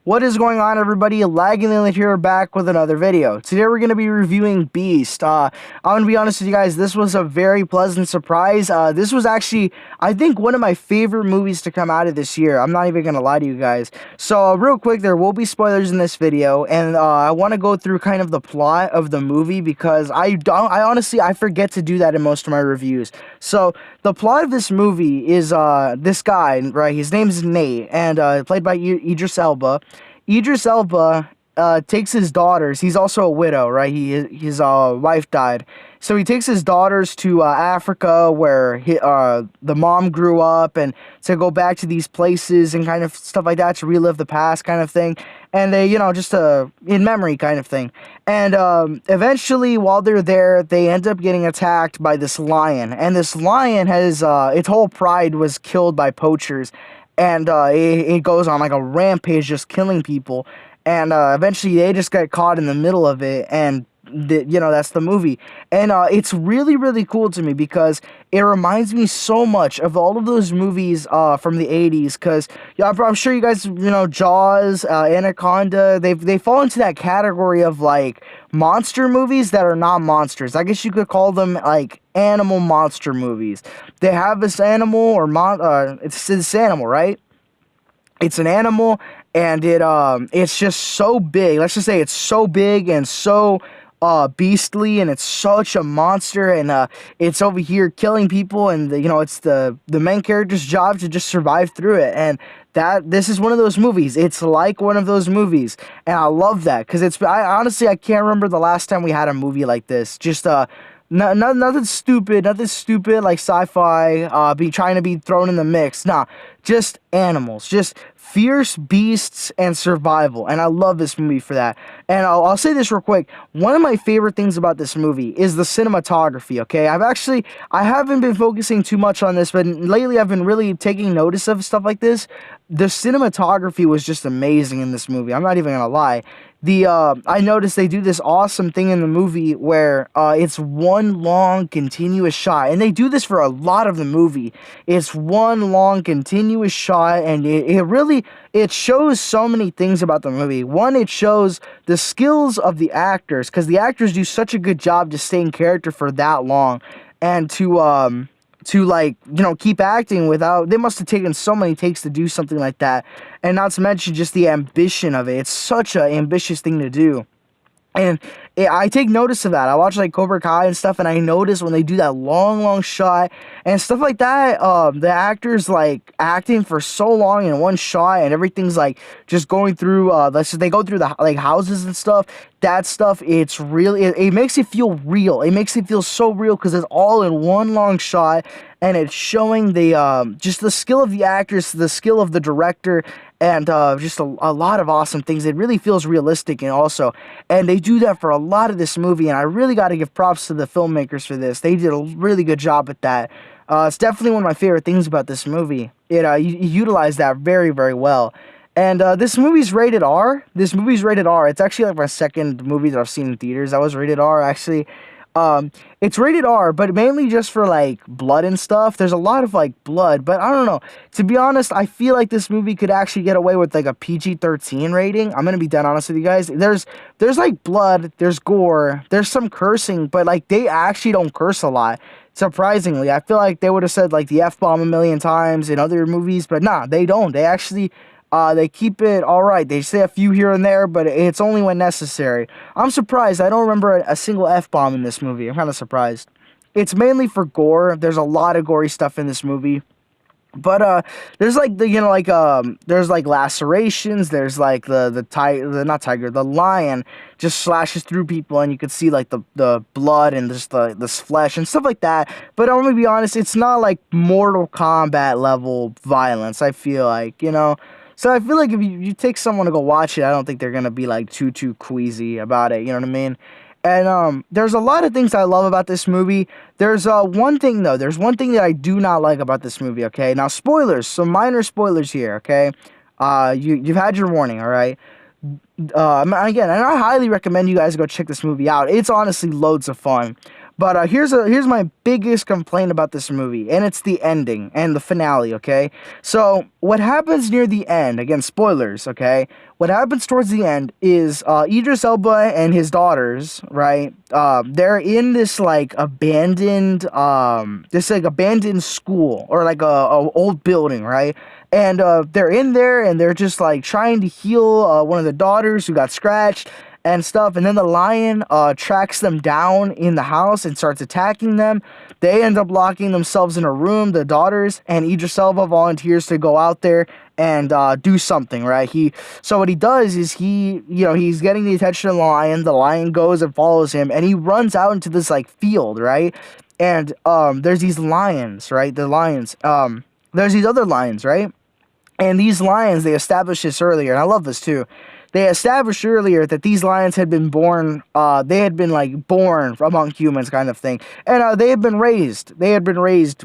What is going on, everybody? LaggingLeland here, back with another video. Today we're going to be reviewing Beast. I'm going to be honest with you guys, this was a very pleasant surprise. This was actually, I think, one of my favorite movies to come out of this year. I'm not even going to lie to you guys. So, real quick, there will be spoilers in this video, and I want to go through kind of the plot of the movie because I honestly, I forget to do that in most of my reviews. So, the plot of this movie is this guy, right? His name is Nate, and played by Idris Elba. Idris Elba takes his daughters. He's also a widow, right? His wife died, so he takes his daughters to Africa, where the mom grew up, and to go back to these places and kind of stuff like that to relive the past, kind of thing. And they, just in memory kind of thing. And eventually, while they're there, they end up getting attacked by this lion, and this lion has its whole pride was killed by poachers. And it goes on like a rampage, just killing people. And eventually they just get caught in the middle of it, and that's the movie. And it's really, really cool to me because it reminds me so much of all of those movies from the 80s. Because I'm sure you guys, Jaws, Anaconda, they fall into that category of like monster movies that are not monsters. I guess you could call them like animal monster movies. They have this animal or it's this animal, right? It's an animal, and it's just so big. Let's just say it's so big and so beastly, and it's such a monster, and it's over here killing people, and it's the main character's job to just survive through it. And this is one of those movies. It's like one of those movies, and I love that because honestly, I can't remember the last time we had a movie like this. Just nothing stupid like sci-fi, trying to be thrown in the mix. Nah, just animals, just fierce beasts and survival, and I love this movie for that. And I'll say this real quick. One of my favorite things about this movie is the cinematography, okay? I haven't been focusing too much on this, but lately I've been really taking notice of stuff like this. The cinematography was just amazing in this movie. I'm not even gonna lie. I noticed they do this awesome thing in the movie where it's one long continuous shot, and they do this for a lot of the movie. It's one long continuous shot, and it shows so many things about the movie. One, it shows the skills of the actors, because the actors do such a good job to stay in character for that long, and to like, keep acting without, they must have taken so many takes to do something like that. And not to mention just the ambition of it. It's such an ambitious thing to do. And I take notice of that. I watch like Cobra Kai and stuff, and I notice when they do that long shot and stuff like that, the actors like acting for so long in one shot, and everything's like just going through. They go through the like houses and stuff. That stuff, it's really, it makes it feel real. It makes it feel so real because it's all in one long shot, and it's showing the just the skill of the actors, the skill of the director, and just a lot of awesome things. It really feels realistic, and they do that for a lot of this movie, and I really got to give props to the filmmakers for this. They did a really good job with that. It's definitely one of my favorite things about this movie. It utilized that very, very well. And this movie's rated R. It's actually like my second movie that I've seen in theaters that was rated R, actually. It's rated R, but mainly just for like blood and stuff. There's a lot of like blood, but I don't know. To be honest, I feel like this movie could actually get away with like a PG-13 rating. I'm gonna be dead honest with you guys. There's like blood, there's gore, there's some cursing, but like they actually don't curse a lot. Surprisingly, I feel like they would have said like the F-bomb a million times in other movies, but nah, they don't. They actually they keep it all right. They say a few here and there, but it's only when necessary. I'm surprised. I don't remember a single F-bomb in this movie. I'm kind of surprised. It's mainly for gore. There's a lot of gory stuff in this movie. But there's like there's like lacerations. There's like the lion just slashes through people, and you could see like the blood and just this flesh and stuff like that. But I'm gonna be honest, it's not like Mortal Kombat level violence. I feel like, So I feel like if you take someone to go watch it, I don't think they're gonna be like too queasy about it. You know what I mean? And there's a lot of things I love about this movie. There's one thing though. There's one thing that I do not like about this movie. Okay, now spoilers. Some minor spoilers here. Okay, you've had your warning. All right. Again, and I highly recommend you guys go check this movie out. It's honestly loads of fun. But here's my biggest complaint about this movie, and it's the ending and the finale, okay? So, what happens near the end, again, spoilers, okay? What happens towards the end is Idris Elba and his daughters, right? They're in this like abandoned school, or like a old building, right? And they're in there and they're just like trying to heal one of the daughters who got scratched and stuff, and then the lion tracks them down in the house and starts attacking them. They end up locking themselves in a room, the daughters, and Idris Elba volunteers to go out there and do something, right? So what he does is he's getting the attention of the lion goes and follows him, and he runs out into this like field, right? And there's these lions, right? There's these other lions, right? And these lions, they established this earlier, and I love this too. They established earlier that these lions had been born, they had been like born among humans kind of thing. And they had been raised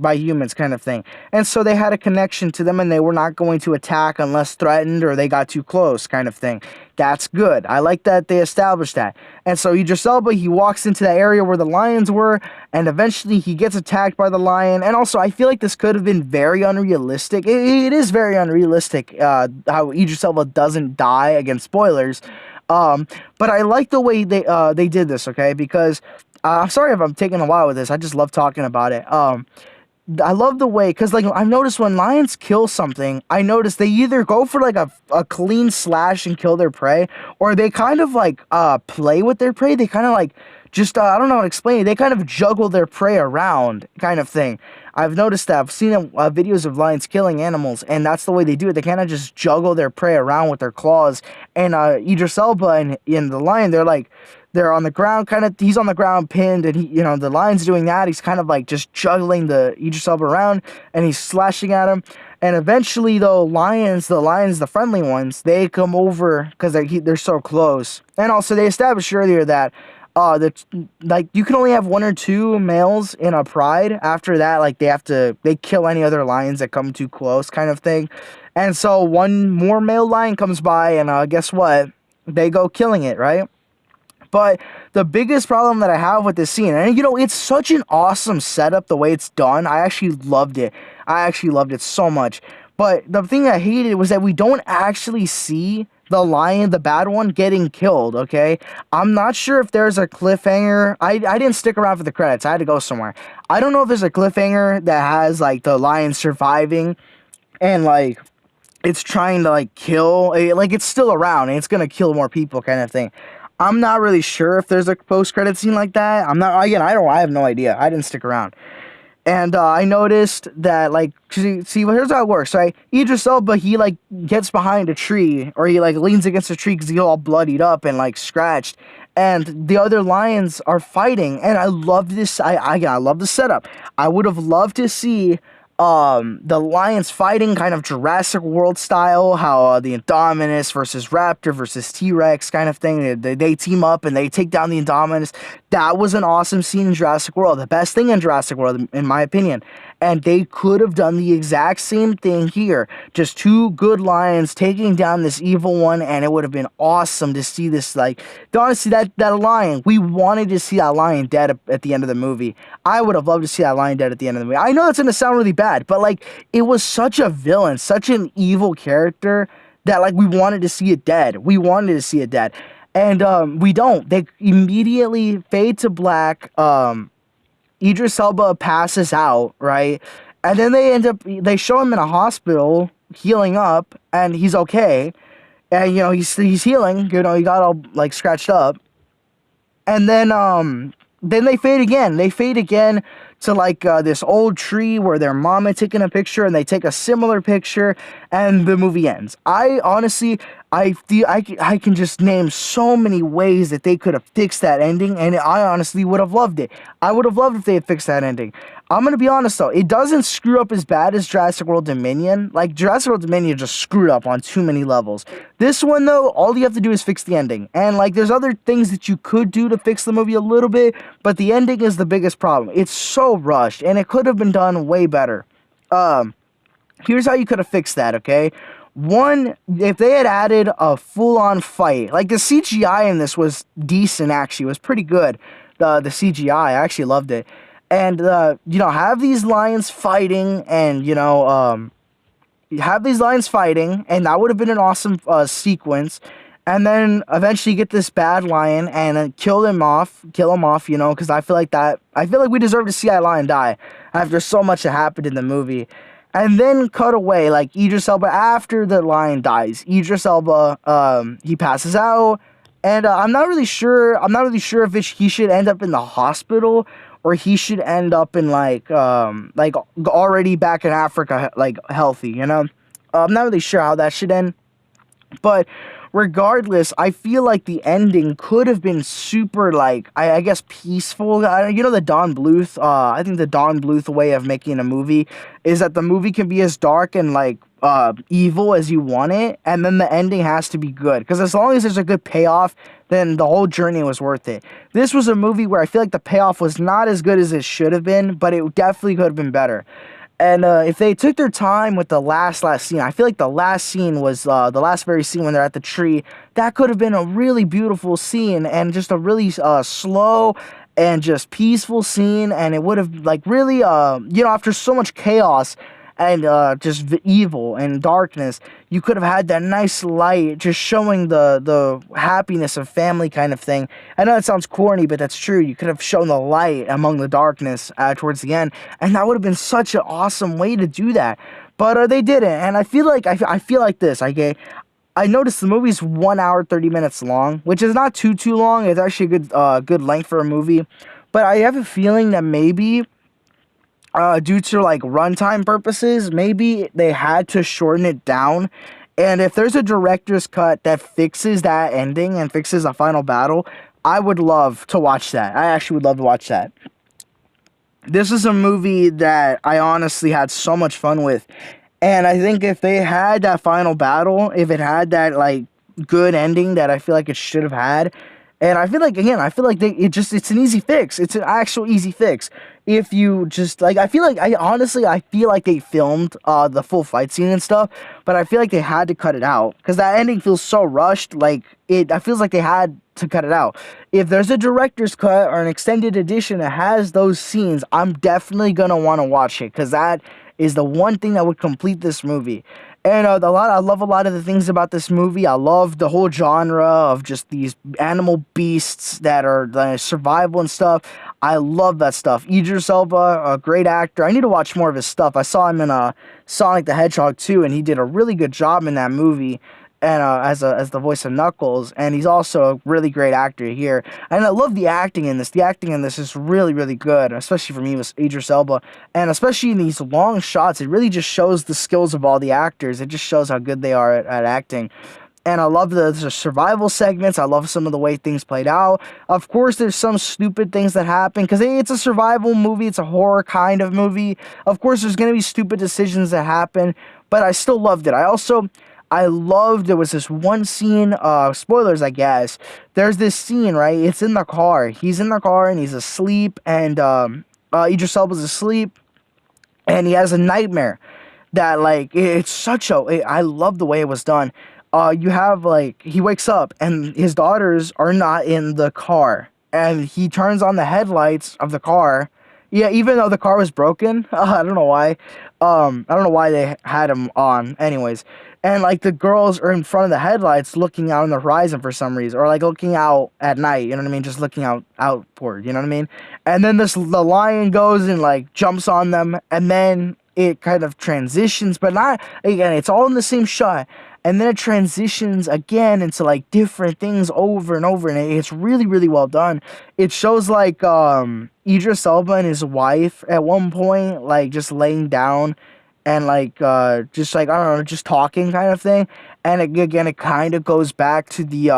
by humans kind of thing. And so they had a connection to them and they were not going to attack unless threatened or they got too close kind of thing. That's good. I like that they established that. And so Idris Elba, he walks into that area where the lions were, and eventually he gets attacked by the lion. And also, I feel like this could have been very unrealistic. It is very unrealistic how Idris Elba doesn't die, again, spoilers. But I like the way they did this, okay? Because I'm sorry if I'm taking a while with this. I just love talking about it. I love the way, because like I've noticed when lions kill something, I notice they either go for like a clean slash and kill their prey, or they kind of like play with their prey. They kind of like just I don't know how to explain it. They kind of juggle their prey around, kind of thing. I've noticed that. I've seen videos of lions killing animals, and that's the way they do it. They kind of just juggle their prey around with their claws. And Idris Elba and the lion, they're on the ground, he's on the ground pinned, and the lion's doing that. He's kind of like just juggling the Idris Elba around, and he's slashing at him. And eventually, though, the friendly ones, they come over because they're so close. And also, they established earlier that you can only have 1 or 2 males in a pride. After that, like they kill any other lions that come too close, kind of thing. And so one more male lion comes by, and guess what? They go killing it, right? But the biggest problem that I have with this scene, and it's such an awesome setup the way it's done. I actually loved it. So much. But the thing I hated was that we don't actually see the lion, the bad one, getting killed, okay? I'm not sure if there's a cliffhanger. I didn't stick around for the credits. I had to go somewhere. I don't know if there's a cliffhanger that has, like, the lion surviving and, like, it's trying to, like, kill. Like, it's still around and it's gonna kill more people kind of thing. I'm not really sure if there's a post-credit scene like that. I have no idea. I didn't stick around. And I noticed that, like, see, well, here's how it works, right? Idris Elba, he, like, gets behind a tree, or he, like, leans against a tree because he's all bloodied up and, like, scratched. And the other lions are fighting, and I love this. I love the setup. I would have loved to see the lions fighting kind of Jurassic World style, how the Indominus versus Raptor versus T-Rex kind of thing. They team up and they take down the Indominus. That was an awesome scene in Jurassic World, the best thing in Jurassic World in my opinion. And they could have done the exact same thing here, just 2 good lions taking down this evil one, and it would have been awesome to see this. Like, honestly, that lion, we wanted to see that lion dead at the end of the movie. I would have loved to see that lion dead at the end of the movie. I know that's going to sound really bad, but like, it was such a villain, such an evil character that, like, we wanted to see it dead. And we don't. They immediately fade to black. Idris Elba passes out, right? And then they show him in a hospital healing up, and he's okay. And he's healing, he got all like scratched up. And then they fade again. They fade again to like this old tree where their mom had taken a picture, and they take a similar picture, and the movie ends. I honestly, I can just name so many ways that they could have fixed that ending, and I honestly would have loved it. I would have loved if they had fixed that ending. I'm going to be honest, though. It doesn't screw up as bad as Jurassic World Dominion. Like, Jurassic World Dominion just screwed up on too many levels. This one, though, all you have to do is fix the ending. And, like, there's other things that you could do to fix the movie a little bit, but the ending is the biggest problem. It's so rushed, and it could have been done way better. Here's how you could have fixed that, okay? One, if they had added a full-on fight, like the CGI in this was decent, actually, it was pretty good. the CGI. I actually loved it. And have these lions fighting, and have these lions fighting, and that would have been an awesome sequence. And then eventually get this bad lion and kill him off, because I feel like we deserve to see that lion die after so much that happened in the movie. And then cut away, like Idris Elba after the lion dies. Idris Elba, he passes out, and I'm not really sure. I'm not really sure if he should end up in the hospital, or he should end up in like already back in Africa, like healthy. I'm not really sure how that should end. But regardless, I feel like the ending could have been super, like, I guess, peaceful. The Don Bluth, I think the Don Bluth way of making a movie is that the movie can be as dark and, like, evil as you want it, and then the ending has to be good. Because as long as there's a good payoff, then the whole journey was worth it. This was a movie where I feel like the payoff was not as good as it should have been, but it definitely could have been better. And if they took their time with the last scene, I feel like the last scene was the last very scene when they're at the tree. That could have been a really beautiful scene, and just a really slow and just peaceful scene. And it would have, like, really, after so much chaos and just evil and darkness, you could have had that nice light just showing the happiness of family kind of thing. I know that sounds corny, but that's true. You could have shown the light among the darkness towards the end, and that would have been such an awesome way to do that. But they didn't, and I feel like this. I noticed the movie's 1 hour 30 minutes long, which is not too long. It's actually a good length for a movie, but I have a feeling that maybe, due to like runtime purposes, maybe they had to shorten it down. And if there's a director's cut that fixes that ending and fixes a final battle, I would love to watch that. I actually would love to watch that. This is a movie that I honestly had so much fun with. And I think if they had that final battle, if it had that like good ending that I feel like it should have had, and I feel like, again, it's an easy fix. It's an actual easy fix. If you just, like, I feel like they filmed the full fight scene and stuff, but I feel like they had to cut it out, because that ending feels so rushed, I feels like they had to cut it out. If there's a director's cut or an extended edition that has those scenes, I'm definitely gonna want to watch it, because that is the one thing that would complete this movie. And I love a lot of the things about this movie. I love the whole genre of just these animal beasts that are survival and stuff. I love that stuff. Idris Elba, a great actor. I need to watch more of his stuff. I saw him in Sonic the Hedgehog 2, and he did a really good job in that movie, and as the voice of Knuckles, and he's also a really great actor here. And I love the acting in this. The acting in this is really, really good, especially for me with Idris Elba, and especially in these long shots, it really just shows the skills of all the actors. It just shows how good they are at acting. And I love the survival segments. I love some of the way things played out. Of course, there's some stupid things that happen, because it's a survival movie. It's a horror kind of movie. Of course, there's going to be stupid decisions that happen, but I still loved it. I loved, there was this one scene, spoilers, I guess. There's this scene, right? It's in the car. He's in the car, and he's asleep, and Idris Elba's asleep, and he has a nightmare that, like, I love the way it was done. You have, like, he wakes up, and his daughters are not in the car, and he turns on the headlights of the car. Yeah, even though the car was broken, I don't know why. I don't know why they had him on. Anyways, and like the girls are in front of the headlights, looking out on the horizon for some reason, or like looking out at night. You know what I mean? Just looking outward. You know what I mean? And then the lion goes and like jumps on them, and then it kind of transitions, but not again. It's all in the same shot. And then it transitions again into like different things over and over, and it's really, really well done. It shows like Idris Elba and his wife at one point, like just laying down and like just like, I don't know, just talking kind of thing. And it kind of goes back to the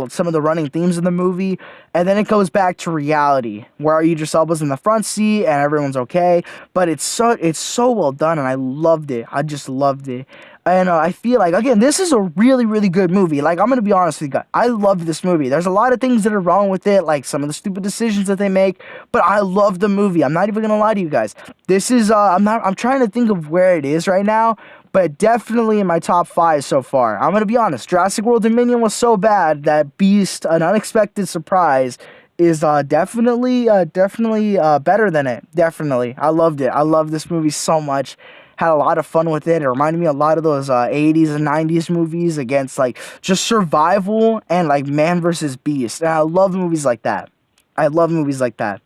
some of the running themes in the movie, and then it goes back to reality where Idris Elba's in the front seat and everyone's okay. But it's so well done, and I loved it. I just loved it. And I feel like, again, this is a really, really good movie. Like, I'm going to be honest with you guys. I love this movie. There's a lot of things that are wrong with it, like some of the stupid decisions that they make, but I love the movie. I'm not even going to lie to you guys. This is, I'm trying to think of where it is right now, but definitely in my top 5 so far. I'm going to be honest. Jurassic World Dominion was so bad that Beast, an unexpected surprise, is definitely better than it. Definitely, I loved it. I love this movie so much. Had a lot of fun with it. It reminded me a lot of those 80s and 90s movies against like just survival and like man versus beast. And I love movies like that. I love movies like that.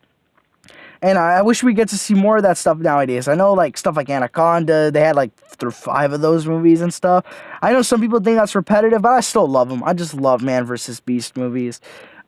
And I wish we get to see more of that stuff nowadays. I know, like, stuff like Anaconda, they had, like, through 5 of those movies and stuff. I know some people think that's repetitive, but I still love them. I just love Man vs. Beast movies.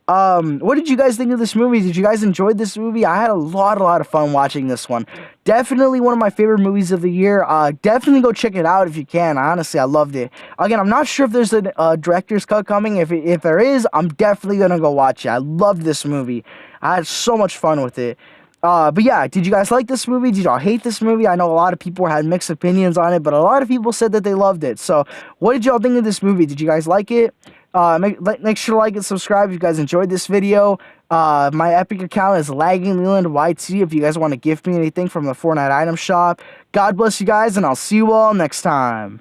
What did you guys think of this movie? Did you guys enjoy this movie? I had a lot of fun watching this one. Definitely one of my favorite movies of the year. Definitely go check it out if you can. Honestly, I loved it. Again, I'm not sure if there's a director's cut coming. If there is, I'm definitely gonna go watch it. I loved this movie. I had so much fun with it. But yeah, did you guys like this movie? Did y'all hate this movie? I know a lot of people had mixed opinions on it, but a lot of people said that they loved it. So, what did y'all think of this movie? Did you guys like it? Make sure to like and subscribe if you guys enjoyed this video. My Epic account is LaggingLelandYT if you guys want to gift me anything from the Fortnite item shop. God bless you guys, and I'll see you all next time.